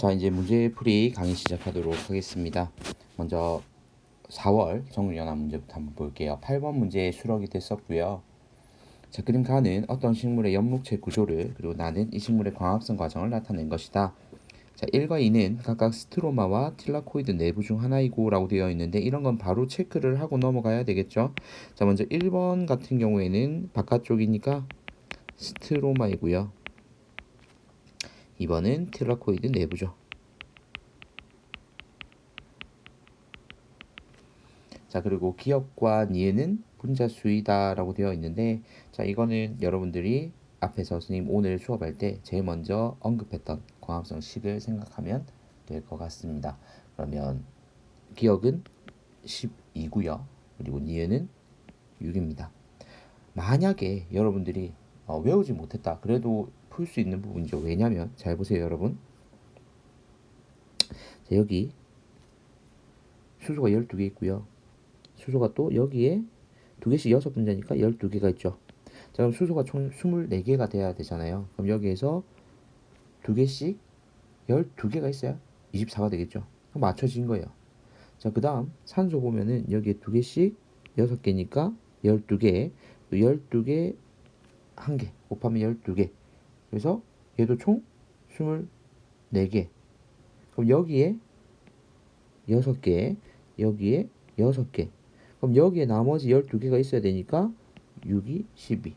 자, 이제 문제풀이 강의 시작하도록 하겠습니다. 먼저 4월 정유연합 문제부터 한번 볼게요. 8번 문제 수록이 됐었고요. 자, 그림 가는 어떤 식물의 연목체 구조를, 그리고 나는 이 식물의 광합성 과정을 나타낸 것이다. 자, 1과 2는 각각 스트로마와 틸라코이드 내부 중 하나이고 라고 되어 있는데, 이런 건 바로 체크를 하고 넘어가야 되겠죠. 자, 먼저 1번 같은 경우에는 바깥쪽이니까 스트로마이고요. 2번은 틸라코이드 내부죠. 자, 그리고 기역과 니은은 분자수이다 라고 되어 있는데, 자, 이거는 여러분들이 앞에서 선생님 오늘 수업할 때 제일 먼저 언급했던 광합성식을 생각하면 될 것 같습니다. 그러면 기역은 12고요. 그리고 니은은 6입니다. 만약에 여러분들이 외우지 못했다, 그래도 풀 수 있는 부분이죠. 왜냐면 잘 보세요, 여러분. 자, 여기 수소가 12개 있고요. 수소가 또 여기에 2개씩 6분자니까 12개가 있죠. 자, 그럼 수소가 총 24개가 돼야 되잖아요. 그럼 여기에서 2개씩 12개가 있어야 24가 되겠죠. 그럼 맞춰진 거예요. 자, 그 다음 산소 보면은 여기에 2개씩 6개니까 12개, 12개 1개 곱하면 12개. 그래서 얘도 총 24개. 그럼 여기에 6개, 여기에 6개. 그럼 여기에 나머지 12개가 있어야 되니까 6이 12.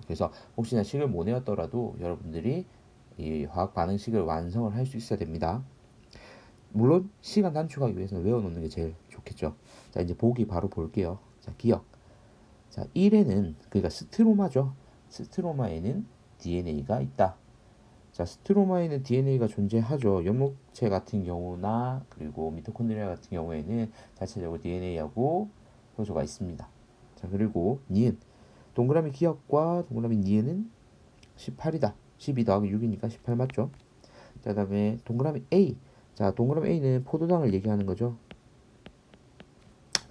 그래서 혹시나 식을 못 외웠더라도 여러분들이 이 화학 반응식을 완성을 할 수 있어야 됩니다. 물론 시간 단축하기 위해서는 외워놓는 게 제일 좋겠죠. 자, 이제 보기 바로 볼게요. 자, 기억. 자, 1에는 그러니까 스트로마죠. 스트로마에는 DNA가 있다. 자, 스트로마에는 DNA가 존재하죠. 연목체 같은 경우나 그리고 미토콘드리아 같은 경우에는 자체적으로 DNA하고 효소가 있습니다. 자, 그리고 니은. 동그라미 기억과 동그라미 니은은 18이다. 12 더하기 6이니까 18 맞죠? 자, 그 다음에 동그라미 A. 자, 동그라미 A는 포도당을 얘기하는 거죠.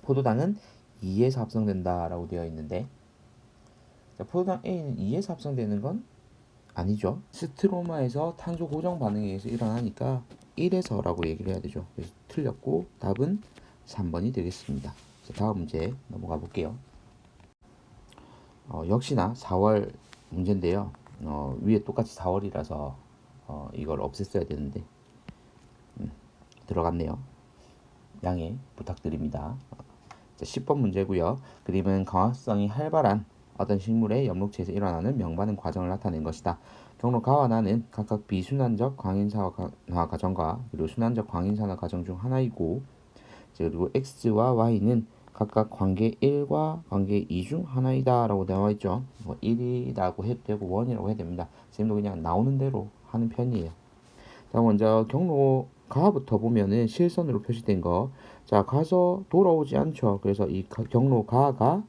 포도당은 2에서 합성된다 라고 되어 있는데, 자, 포도당 A는 2에서 합성되는 건 아니죠. 스트로마에서 탄소 고정 반응에 의해서 일어나니까 1에서 라고 얘기를 해야 되죠. 그래서 틀렸고 답은 3번이 되겠습니다. 자, 다음 문제 넘어가 볼게요. 역시나 4월 문제인데요. 위에 똑같이 4월이라서 이걸 없앴어야 되는데 들어갔네요. 양해 부탁드립니다. 자, 10번 문제고요. 그림은 광합성이 활발한 어떤 식물의 연목체에서 일어나는 명반응 과정을 나타낸 것이다. 경로 가와 나는 각각 비순환적 광인산화 과정과 그리고 순환적 광인산화 과정 중 하나이고, 그리고 x와 y는 각각 관계 1과 관계 2 중 하나이다 라고 나와 있죠. 뭐 1이라고 해도 되고 1이라고 해도 됩니다. 선생님도 그냥 나오는 대로 하는 편이에요. 자, 먼저 경로 가부터 보면은 실선으로 표시된 거. 자, 가서 돌아오지 않죠. 그래서 이 경로 가가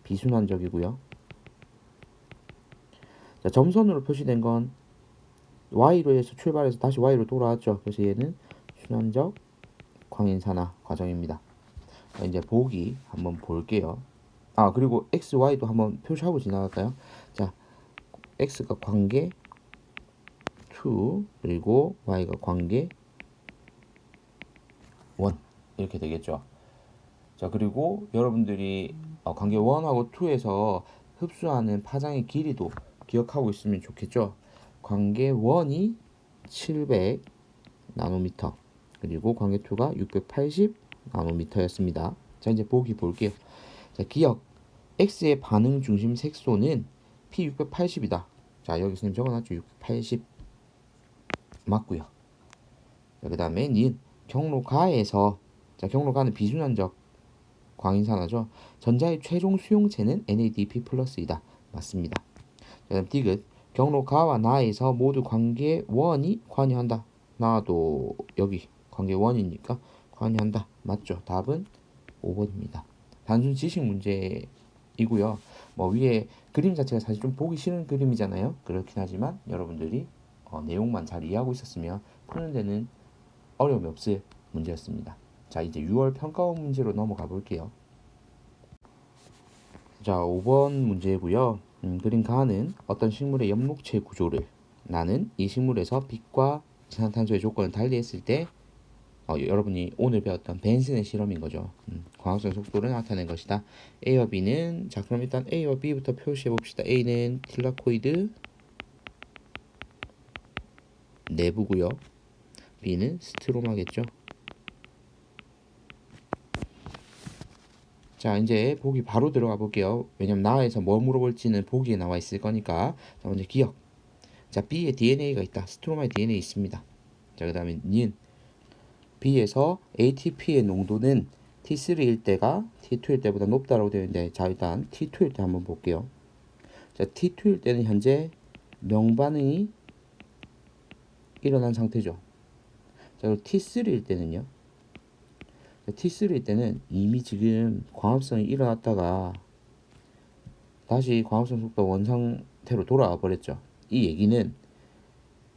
비순환적이고요. 자, 점선으로 표시된 건 y로 해서 출발해서 다시 y로 돌아왔죠. 그래서 얘는 순환적 광인산화 과정입니다. 자, 이제 보기 한번 볼게요. 그리고 x, y도 한번 표시하고 지나갈까요? 자, x가 관계 2, 그리고 y가 관계 1 이렇게 되겠죠. 자, 그리고 여러분들이 관계 1하고 2에서 흡수하는 파장의 길이도 기억하고 있으면 좋겠죠. 관계 1이 700 나노미터, 그리고 관계 2가 680 나노미터였습니다. 자, 이제 보기 볼게요. 자, 기억. X의 반응 중심 색소는 P680이다. 자, 여기 선생님 적어놨죠. 680 맞고요. 그 다음에 니은. 경로가에서, 자, 경로가는 비순환적 광인산화죠. 전자의 최종 수용체는 NADP 플러스이다. 맞습니다. 그 다음 디귿. 경로가와 나에서 모두 관계 1이 관여한다. 나도 여기 관계 1이니까 관여한다. 맞죠? 답은 5번입니다. 단순 지식 문제이고요. 뭐 위에 그림 자체가 사실 좀 보기 싫은 그림이잖아요. 그렇긴 하지만 여러분들이 내용만 잘 이해하고 있었으면 푸는 데는 어려움이 없을 문제였습니다. 자, 이제 6월 평가원 문제로 넘어가 볼게요. 자, 5번 문제고요. 그림 가는 어떤 식물의 연목체 구조를, 나는 이 식물에서 빛과 이산화탄소의 조건을 달리했을 때 여러분이 오늘 배웠던 벤슨의 실험인 거죠. 광합성 속도를 나타낸 것이다. A와 B는 자 그럼 일단 A와 B부터 표시해 봅시다. A는 틸라코이드 내부고요. B는 스트로마겠죠. 자 이제 보기 바로 들어가 볼게요. 왜냐면 나에서 뭐 물어볼지는 보기에 나와 있을 거니까. 자 먼저 기억. 자 B에 DNA가 있다. 스트로마에 DNA 있습니다. 자 그 다음에 니은 B에서 ATP의 농도는 T3일 때가 T2일 때보다 높다라고 되어 있는데 자 일단 T2일 때 한번 볼게요. 자 T2일 때는 현재 명반응이 일어난 상태죠. 자 그리고 T3일 때는요. 자, T3일 때는 이미 지금 광합성이 일어났다가 다시 광합성 속도 원상태로 돌아와 버렸죠. 이 얘기는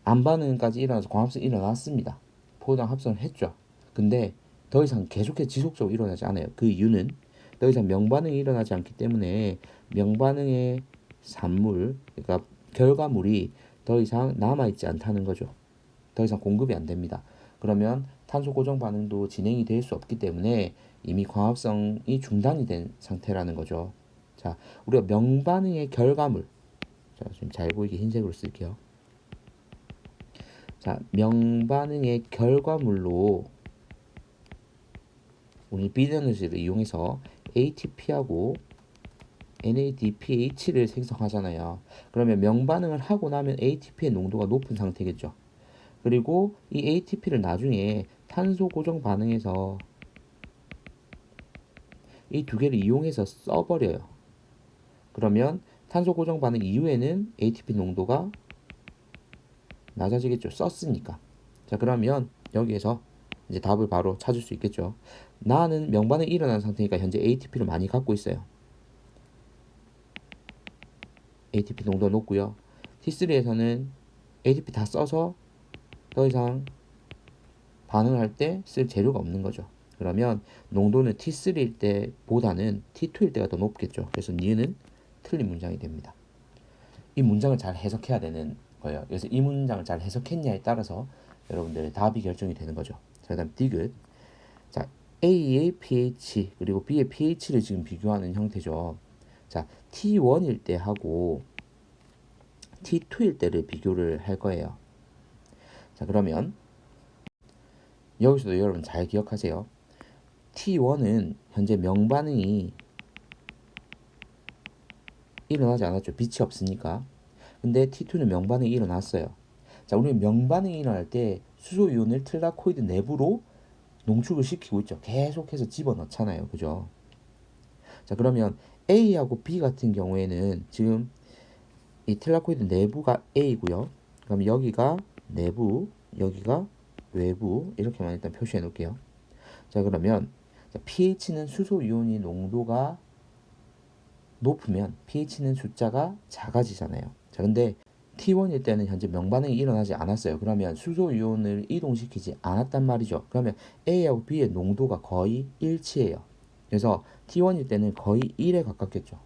안반응까지 일어나서 광합성이 일어났습니다. 포도당 합성을 했죠. 근데 더 이상 계속해서 지속적으로 일어나지 않아요. 그 이유는 더 이상 명반응이 일어나지 않기 때문에 명반응의 산물, 그러니까 결과물이 더 이상 남아있지 않다는 거죠. 더 이상 공급이 안 됩니다. 그러면 탄소 고정 반응도 진행이 될 수 없기 때문에 이미 광합성이 중단이 된 상태라는 거죠. 자, 우리가 명반응의 결과물, 자, 좀 잘 보이게 흰색으로 쓸게요. 자, 명반응의 결과물로 오늘 비에너지를 이용해서 ATP하고 NADPH를 생성하잖아요. 그러면 명반응을 하고 나면 ATP의 농도가 높은 상태겠죠. 그리고 이 ATP를 나중에 탄소 고정 반응에서 이 두 개를 이용해서 써버려요. 그러면 탄소 고정 반응 이후에는 ATP 농도가 낮아지겠죠. 썼으니까. 자, 그러면 여기에서 이제 답을 바로 찾을 수 있겠죠. 나는 명반응이 일어난 상태니까 현재 ATP를 많이 갖고 있어요. ATP 농도가 높고요. T3에서는 ATP 다 써서 더 이상 반응을 할 때 쓸 재료가 없는 거죠. 그러면 농도는 T3일 때보다는 T2일 때가 더 높겠죠. 그래서 니은은 틀린 문장이 됩니다. 이 문장을 잘 해석해야 되는 거예요. 그래서 이 문장을 잘 해석했냐에 따라서 여러분들의 답이 결정이 되는 거죠. 자, 그다음 디귿. 자, A의 pH 그리고 B의 pH를 지금 비교하는 형태죠. 자, T1일 때 하고 T2일 때를 비교를 할 거예요. 자, 그러면 여기서도 여러분 잘 기억하세요. T1은 현재 명반응이 일어나지 않았죠. 빛이 없으니까. 근데 T2는 명반응이 일어났어요. 자, 우리는 명반응이 일어날 때 수소이온을 틸라코이드 내부로 농축을 시키고 있죠. 계속해서 집어넣잖아요. 그죠? 자, 그러면 A하고 B 같은 경우에는 지금 이 틸라코이드 내부가 A고요. 그럼 여기가 내부, 여기가 외부 이렇게만 일단 표시해 놓을게요. 자, 그러면 pH는 수소이온이 농도가 높으면 pH는 숫자가 작아지잖아요. 자, 근데 T1일 때는 현재 명반응이 일어나지 않았어요. 그러면 수소이온을 이동시키지 않았단 말이죠. 그러면 A하고 B의 농도가 거의 일치해요. 그래서 T1일 때는 거의 1에 가깝겠죠.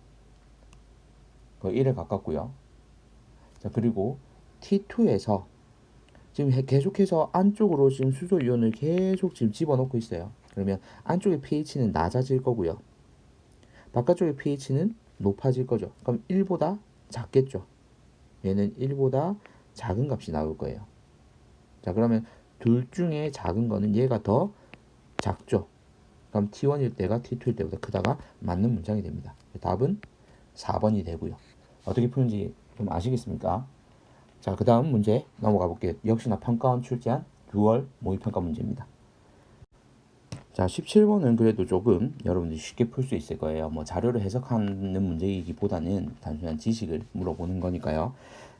거의 1에 가깝고요. 자, 그리고 T2에서 지금 계속해서 안쪽으로 지금 수소이온을 계속 지금 집어넣고 있어요. 그러면 안쪽의 pH는 낮아질 거고요. 바깥쪽의 pH는 높아질 거죠. 그럼 1보다 작겠죠. 얘는 1보다 작은 값이 나올 거예요. 자, 그러면 둘 중에 작은 거는 얘가 더 작죠. 그럼 T1일 때가 T2일 때보다 크다가 맞는 문장이 됩니다. 답은 4번이 되고요. 어떻게 푸는지 좀 아시겠습니까? 자, 그 다음 문제 넘어가 볼게요. 역시나 평가원 출제한 6월 모의평가 문제입니다. 자, 17번은 그래도 조금 여러분들이 쉽게 풀 수 있을 거예요. 뭐 자료를 해석하는 문제이기보다는 단순한 지식을 물어보는 거니까요.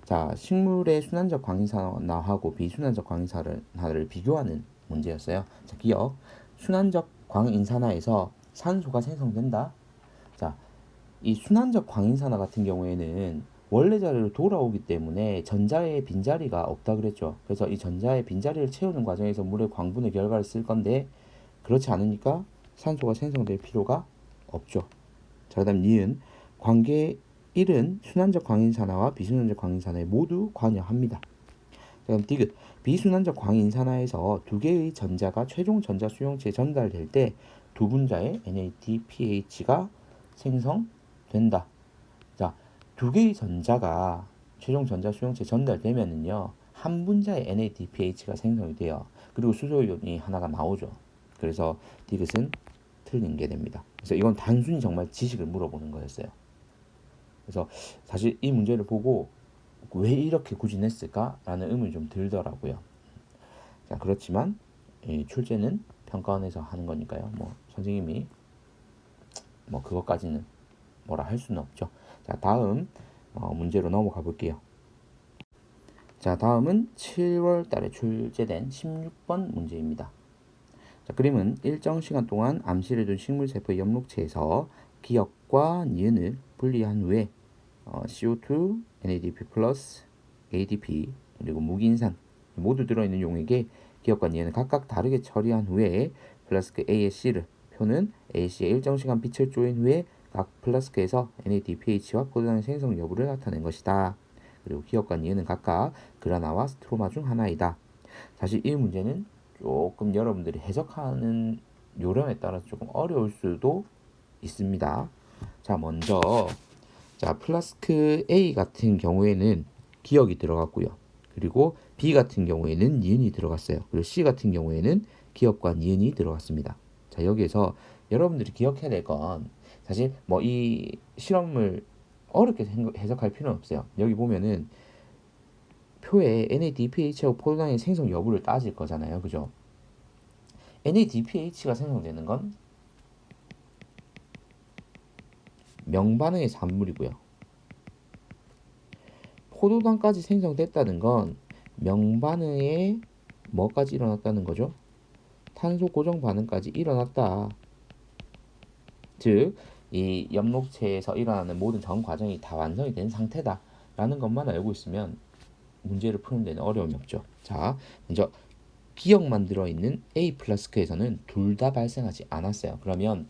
자, 식물의 순환적 광인산화하고 비순환적 광인산화를 비교하는 문제였어요. 자, 기억. 순환적 광인산화에서 산소가 생성된다. 자, 이 순환적 광인산화 같은 경우에는 원래 자리로 돌아오기 때문에 전자의 빈자리가 없다 그랬죠. 그래서 이 전자의 빈자리를 채우는 과정에서 물의 광분의 결과를 쓸 건데 그렇지 않으니까 산소가 생성될 필요가 없죠. 자, 그다음 니은 관계 1은 순환적 광인산화와 비순환적 광인산화에 모두 관여합니다. 자, 그럼 디귿 비순환적 광인산화에서 두 개의 전자가 최종 전자 수용체에 전달될 때 두 분자의 NADPH가 생성된다. 자, 두 개의 전자가 최종 전자 수용체에 전달되면은요, 한 분자의 NADPH가 생성이 돼요. 그리고 수소이온이 하나가 나오죠. 그래서 디귿은 틀린 게 됩니다. 그래서 이건 단순히 정말 지식을 물어보는 거였어요. 그래서 사실 이 문제를 보고 왜 이렇게 굳이 냈을까라는 의문이 좀 들더라고요. 자, 그렇지만 이 출제는 평가원에서 하는 거니까요. 뭐 선생님이 뭐 그것까지는 뭐라 할 수는 없죠. 자, 다음 문제로 넘어가 볼게요. 자, 다음은 7월 달에 출제된 16번 문제입니다. 자, 그림은 일정 시간 동안 암실에 둔 식물세포의 엽록체에서 기역과 니은을 분리한 후에 CO2, NADP+, ADP, 그리고 무기인산 모두 들어있는 용액에 기역과 니은을 각각 다르게 처리한 후에 플라스크 A의 C를 표는 AC의 일정 시간 빛을 쪼인 후에 각 플라스크에서 NADPH와 포도당의 생성 여부를 나타낸 것이다. 그리고 기역과 니은은 각각 그라나와 스트로마 중 하나이다. 사실 이 문제는 조금 여러분들이 해석하는 요령에 따라서 조금 어려울 수도 있습니다. 자, 먼저 플라스크 A 같은 경우에는 기역이 들어갔고요. 그리고 B 같은 경우에는 니은이 들어갔어요. 그리고 C 같은 경우에는 기역과 니은이 들어갔습니다. 자, 여기에서 여러분들이 기억해야 될 건 사실 뭐 이 실험을 어렵게 해석할 필요는 없어요. 여기 보면은 표에 NADPH하고 포도당의 생성 여부를 따질 거잖아요. 그죠? NADPH가 생성되는 건 명반응의 산물이고요. 포도당까지 생성됐다는 건 명반응에 뭐까지 일어났다는 거죠? 탄소 고정 반응까지 일어났다. 즉, 이 엽록체에서 일어나는 모든 전 과정이 다 완성이 된 상태다 라는 것만 알고 있으면 문제를 푸는 데는 어려움이 없죠. 자, 먼저 기역만 들어있는 A 플라스크에서는 둘 다 발생하지 않았어요. 그러면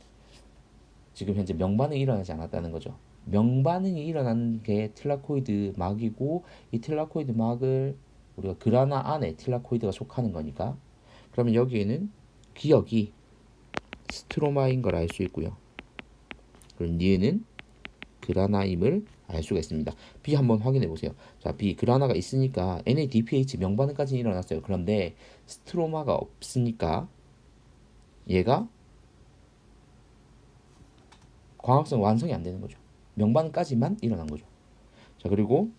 지금 현재 명반응이 일어나지 않았다는 거죠. 명반응이 일어나는 게 틸라코이드 막이고 이 틸라코이드 막을 우리가 그라나 안에 틸라코이드가 속하는 거니까 그러면 여기에는 기역이 스트로마인 걸 알 수 있고요. 그럼 니은은 그라나임을 알 수가 있습니다. B 한번 확인해 보세요. 자, B 그라나가 있으니까 NADPH 명반응까지 일어났어요. 그런데 스트로마가 없으니까 얘가 광합성 완성이 안 되는 거죠. 명반까지만 일어난 거죠. 자, 그리고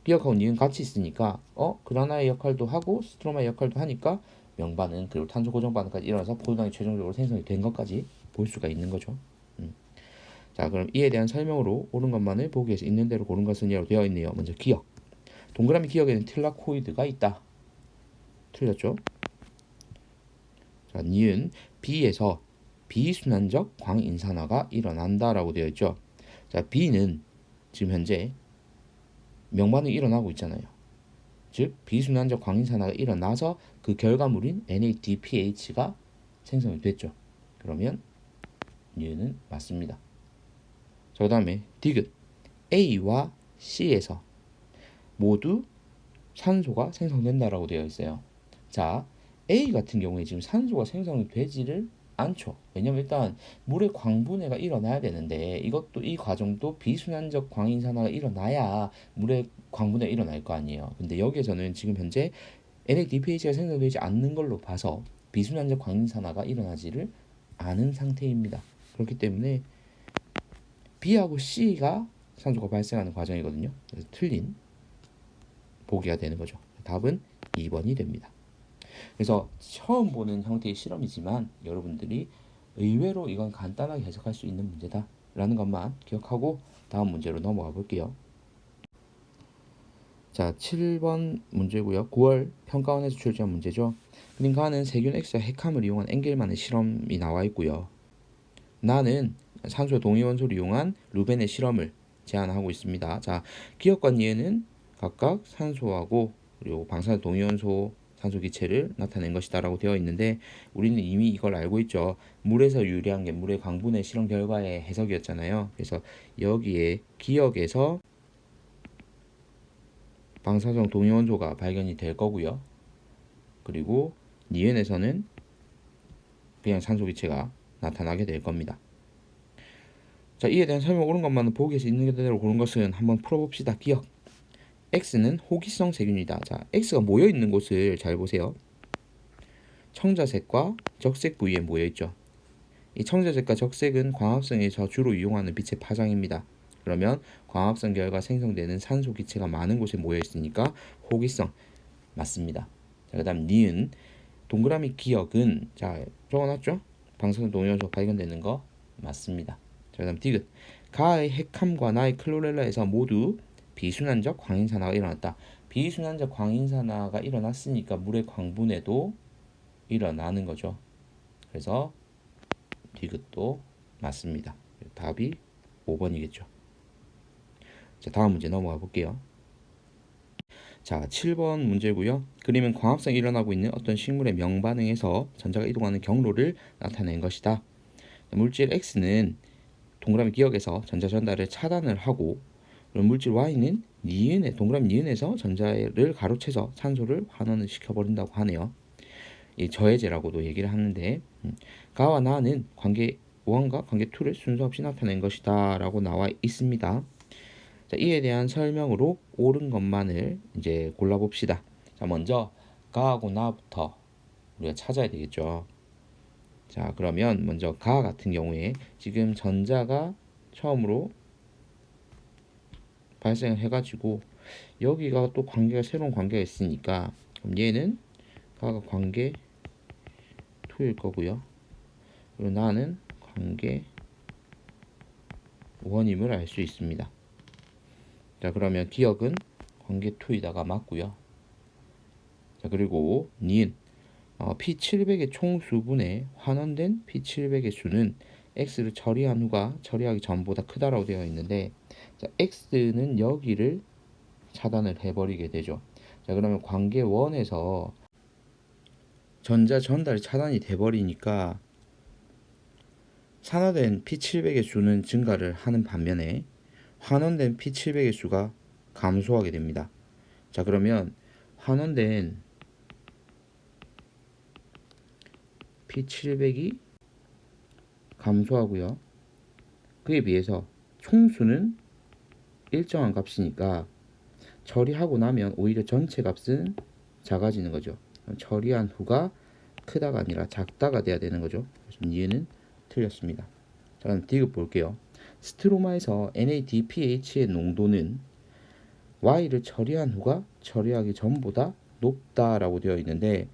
기역하고 니은 같이 있으니까 그라나의 역할도 하고 스트로마의 역할도 하니까 명반응 그리고 탄소 고정 반응까지 일어나서 포도당이 최종적으로 생성이 된 것까지 볼 수가 있는 거죠. 자, 그럼 이에 대한 설명으로 옳은 것만을 보기 위해서 있는 대로 고른 것은이라고 되어 있네요. 먼저 기역. 동그라미 기역에는 틸라코이드가 있다. 틀렸죠? 자, 니은 B에서 비순환적 광인산화가 일어난다라고 되어 있죠. 자, B는 지금 현재 명반응이 일어나고 있잖아요. 즉 비순환적 광인산화가 일어나서 그 결과물인 NADPH가 생성이 됐죠. 그러면 니은은 맞습니다. 자, 그 다음에 디귿. A와 C에서 모두 산소가 생성된다라고 되어 있어요. 자, A 같은 경우에 지금 산소가 생성이 되지를 않죠. 왜냐면 일단 물의 광분해가 일어나야 되는데 이것도 이 과정도 비순환적 광인산화가 일어나야 물의 광분해가 일어날 거 아니에요. 근데 여기에서는 지금 현재 NADPH가 생성되지 않는 걸로 봐서 비순환적 광인산화가 일어나지를 않은 상태입니다. 그렇기 때문에 B하고 C가 산소가 발생하는 과정이거든요. 그래서 틀린 보기가 되는 거죠. 답은 2번이 됩니다. 그래서 처음 보는 형태의 실험이지만 여러분들이 의외로 이건 간단하게 해석할 수 있는 문제다 라는 것만 기억하고 다음 문제로 넘어가 볼게요. 자, 7번 문제고요. 9월 평가원에서 출제한 문제죠. 그림 가는 세균 X와 핵함을 이용한 엥겔만의 실험이 나와 있고요. 나는 산소 동위원소를 이용한 루벤의 실험을 제안하고 있습니다. 자, 기역과 니은은 각각 산소하고 그리고 방사능 동위원소 산소 기체를 나타낸 것이다 라고 되어 있는데 우리는 이미 이걸 알고 있죠. 물에서 유래한 게 물의 광분의 실험 결과의 해석이었잖아요. 그래서 여기에 기역에서 방사성 동위원소가 발견이 될 거고요. 그리고 니은에서는 그냥 산소 기체가 나타나게 될 겁니다. 자, 이에 대한 설명 옳은 것만은 보기에서 있는 그대로 고른 것은 한번 풀어봅시다. 기억. X는 호기성 세균이다. 자, X가 모여 있는 곳을 잘 보세요. 청자색과 적색 부위에 모여 있죠. 이 청자색과 적색은 광합성에서 주로 이용하는 빛의 파장입니다. 그러면 광합성 결과 생성되는 산소 기체가 많은 곳에 모여 있으니까 호기성 맞습니다. 자, 그다음 니은 동그라미 기억은 자 적어놨죠? 방사선 동요소 발견되는 거 맞습니다. 자, 그다음 디귿 가의 핵함과 나의 클로렐라에서 모두 비순환적 광인산화가 일어났다. 비순환적 광인산화가 일어났으니까 물의 광분해도 일어나는 거죠. 그래서 디귿도 맞습니다. 답이 5번이겠죠. 자, 다음 문제 넘어가 볼게요. 자, 7번 문제고요. 그림은 광합성이 일어나고 있는 어떤 식물의 명반응에서 전자가 이동하는 경로를 나타낸 것이다. 물질 X는 동그라미 기억에서 전자 전달을 차단을 하고, 물질 Y는 동그라미 니은에서 전자를 가로채서 산소를 환원을 시켜버린다고 하네요. 이 저해제라고도 얘기를 하는데, 가와 나는 관계 1과 관계 2를 순서 없이 나타낸 것이다 라고 나와 있습니다. 자, 이에 대한 설명으로 옳은 것만을 이제 골라봅시다. 자, 먼저 가하고 나부터 우리가 찾아야 되겠죠. 자, 그러면 먼저 가 같은 경우에 지금 전자가 처음으로 발생을 해가지고 여기가 또 관계가 새로운 관계가 있으니까 그럼 얘는 가가 관계 2일 거고요. 그리고 나는 관계 1임을 알 수 있습니다. 자, 그러면 기억은 관계 2이다가 맞고요. 자, 그리고 니은 P700의 총수분의 환원된 P700의 수는 X를 처리한 후가 처리하기 전보다 크다라고 되어 있는데, 자, X는 여기를 차단을 해버리게 되죠. 자, 그러면 관계 1에서 전자 전달이 차단이 돼버리니까 산화된 P700의 수는 증가를 하는 반면에 환원된 P700의 수가 감소하게 됩니다. 자, 그러면 환원된 P700이 감소하고요. 그에 비해서 총수는 일정한 값이니까 처리하고 나면 오히려 전체 값은 작아지는 거죠. 처리한 후가 크다가 아니라 작다가 돼야 되는 거죠. 그래서 얘는 틀렸습니다. 자, 그럼 디귿 볼게요. 스트로마에서 NADPH의 농도는 Y를 처리한 후가 처리하기 전보다 높다라고 되어 있는데,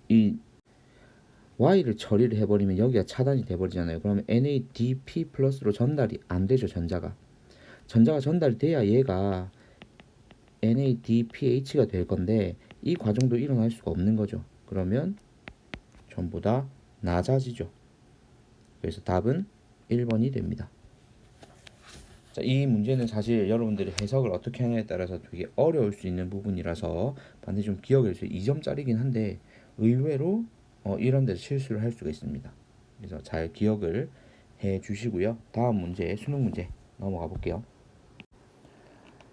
이 Y를 처리를 해버리면 여기가 차단이 돼버리잖아요. 그러면 NADP 플러스로 전달이 안 되죠. 전자가 전달돼야 얘가 NADPH가 될 건데 이 과정도 일어날 수가 없는 거죠. 그러면 전부 다 낮아지죠. 그래서 답은 1번이 됩니다. 자, 이 문제는 사실 여러분들이 해석을 어떻게 하냐에 따라서 되게 어려울 수 있는 부분이라서 반드시 좀 기억해 주세요. 2점짜리긴 한데 의외로 이런 데서 실수를 할 수가 있습니다. 그래서 잘 기억을 해 주시고요. 다음 문제, 수능 문제 넘어가 볼게요.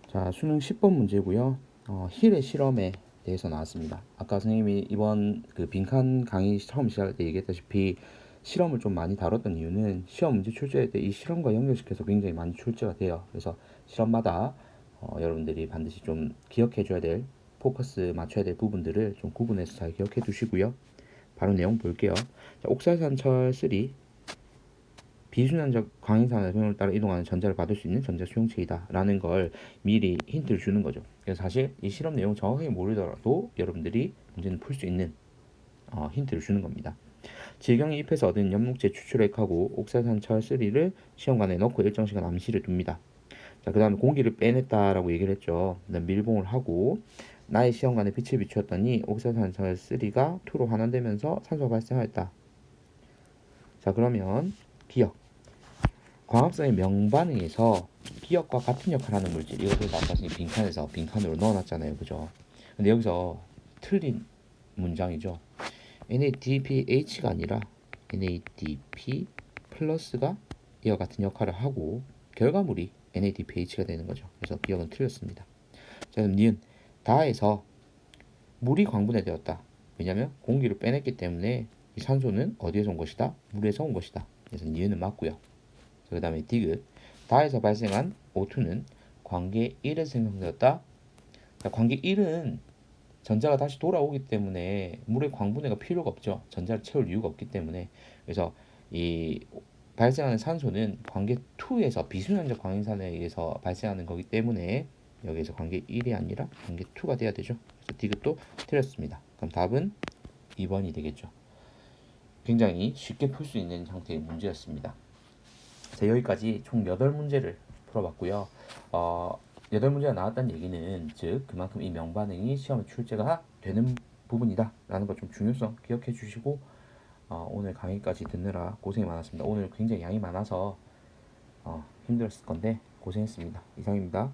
자, 수능 10번 문제고요. 힐의 실험에 대해서 나왔습니다. 아까 선생님이 이번 그 빈칸 강의 처음 시작할 때 얘기했다시피 실험을 좀 많이 다뤘던 이유는 시험 문제 출제할 때 이 실험과 연결시켜서 굉장히 많이 출제가 돼요. 그래서 실험마다 여러분들이 반드시 좀 기억해 줘야 될, 포커스 맞춰야 될 부분들을 좀 구분해서 잘 기억해 두시고요. 바로 내용 볼게요. 자, 옥살산철 3 비순환적 광인산화 경로를 따라 이동하는 전자를 받을 수 있는 전자 수용체이다 라는 걸 미리 힌트를 주는 거죠. 그래서 사실 이 실험 내용 정확하게 모르더라도 여러분들이 문제는 풀 수 있는 힌트를 주는 겁니다. 질경에 입해서 얻은 엽록제 추출액하고 옥살산철 3를 시험관에 넣고 일정 시간 암시를 둡니다. 자, 그 다음에 공기를 빼냈다라고 얘기를 했죠. 그다음 밀봉을 하고 나의 시험관에 빛을 비추었더니 옥살산철 3가 2로 환원되면서 산소가 발생하였다. 자, 그러면 기억. 광합성의 명반응에서 기억과 같은 역할을 하는 물질, 이것을 아까 빈칸으로 넣어놨잖아요. 그죠? 근데 여기서 틀린 문장이죠. NADPH가 아니라 NADP 플러스가 이와 같은 역할을 하고 결과물이 NADPH가 되는 거죠. 그래서 기억은 틀렸습니다. 자, 그럼 니은 다에서 물이 광분해되었다. 왜냐하면 공기를 빼냈기 때문에 이 산소는 어디에서 온 것이다? 물에서 온 것이다. 그래서 니은은 맞고요. 그 다음에 디귿. 다에서 발생한 O2는 관계 1에서 생성되었다. 관계 1은 전자가 다시 돌아오기 때문에 물의 광분해가 필요가 없죠. 전자를 채울 이유가 없기 때문에. 그래서 이 발생하는 산소는 관계 2에서 비순환적 광인산에 의해서 발생하는 거기 때문에 여기에서 관계 1이 아니라 관계 2가 돼야 되죠. 그래서 디귿도 틀렸습니다. 그럼 답은 2번이 되겠죠. 굉장히 쉽게 풀 수 있는 형태의 문제였습니다. 자, 여기까지 총 8문제를 풀어봤고요. 8문제가 나왔다는 얘기는 즉 그만큼 이 명반응이 시험에 출제가 되는 부분이다 라는 것 좀 중요성 기억해 주시고 오늘 강의까지 듣느라 고생이 많았습니다. 오늘 굉장히 양이 많아서 힘들었을 건데 고생했습니다. 이상입니다.